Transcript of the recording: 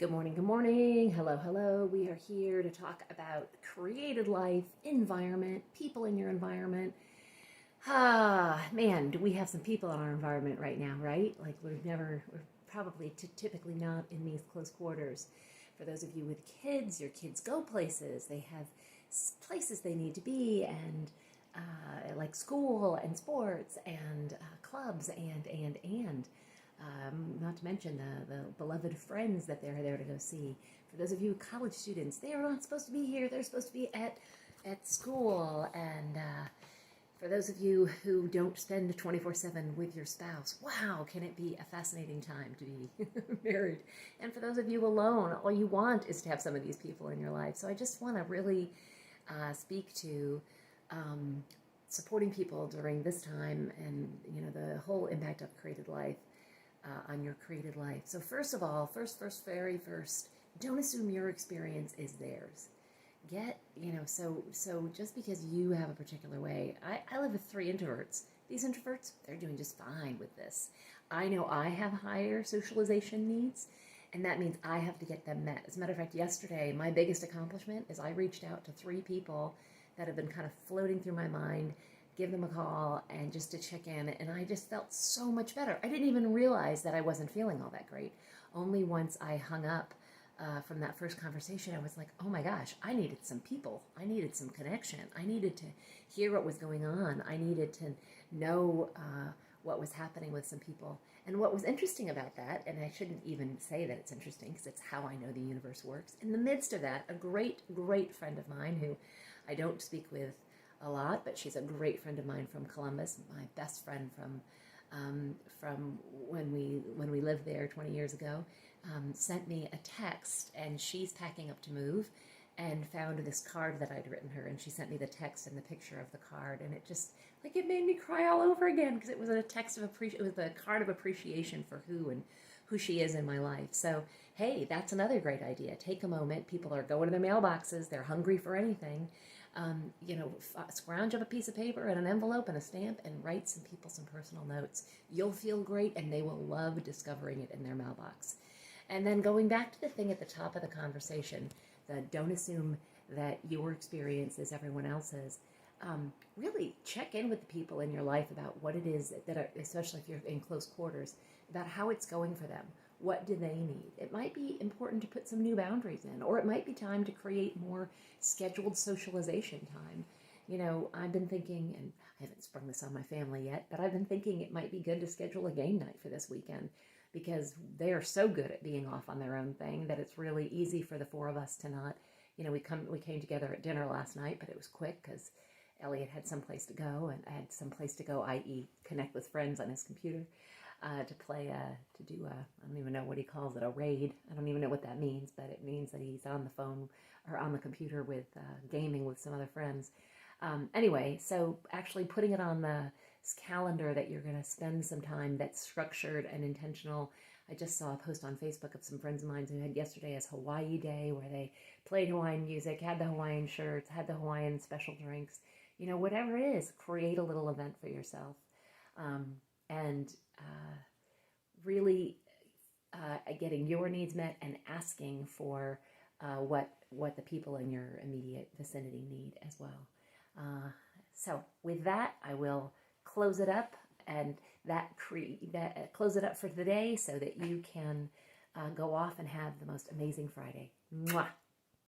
Good morning, good morning. Hello, hello. We are here to talk about created life, environment, people in your environment. Man, do we have some people in our environment right now, right? Like we're probably typically not in these close quarters. For those of you with kids, your kids go places. They have places they need to be, and like school and sports and clubs and. Not to mention the beloved friends that they're there to go see. For those of you college students, they are not supposed to be here. They're supposed to be at school. And for those of you who don't spend 24/7 with your spouse, wow, can it be a fascinating time to be married. And for those of you alone, all you want is to have some of these people in your life. So I just want to really speak to supporting people during this time and, the whole impact of created life. On your created life. So first of all, very first, don't assume your experience is theirs. So just because you have a particular way, I live with 3 introverts. These introverts, they're doing just fine with this. I know I have higher socialization needs, and that means I have to get them met. As a matter of fact, yesterday, my biggest accomplishment is I reached out to 3 people that have been kind of floating through my mind, give them a call and just to check in, and I just felt so much better. I didn't even realize that I wasn't feeling all that great. Only once I hung up from that first conversation, I was like, oh my gosh, I needed some people. I needed some connection. I needed to hear what was going on. I needed to know what was happening with some people. And what was interesting about that, and I shouldn't even say that it's interesting because it's how I know the universe works, in the midst of that, a great, great friend of mine who I don't speak with a lot, but she's a great friend of mine from Columbus, my best friend from when we lived there 20 years ago, sent me a text, and she's packing up to move, and found this card that I'd written her, and she sent me the text and the picture of the card, and it just it made me cry all over again because it was a text of it was a card of appreciation for who she is in my life. So hey, that's another great idea. Take a moment. People are going to their mailboxes. They're hungry for anything. Scrounge up a piece of paper and an envelope and a stamp and write some people some personal notes. You'll feel great, and they will love discovering it in their mailbox. And then going back to the thing at the top of the conversation, don't assume that your experience is everyone else's. Really check in with the people in your life about what it is that are, especially if you're in close quarters, about how it's going for them. What do they need? It might be important to put some new boundaries in, or it might be time to create more scheduled socialization time. I've been thinking, and I haven't sprung this on my family yet, but I've been thinking it might be good to schedule a game night for this weekend, because they are so good at being off on their own thing that it's really easy for the 4 of us to not, we came together at dinner last night, but it was quick because Elliot had someplace to go, and I had someplace to go, i.e. connect with friends on his computer. To play, to do I don't even know what he calls it, a raid. I don't even know what that means, but it means that he's on the phone or on the computer with gaming with some other friends. Anyway, so actually putting it on the calendar that you're going to spend some time that's structured and intentional. I just saw a post on Facebook of some friends of mine who had yesterday as Hawaii Day, where they played Hawaiian music, had the Hawaiian shirts, had the Hawaiian special drinks. Whatever it is, create a little event for yourself. And really getting your needs met and asking for what the people in your immediate vicinity need as well. So with that, I will close it up, and close it up for today so that you can go off and have the most amazing Friday. Mwah!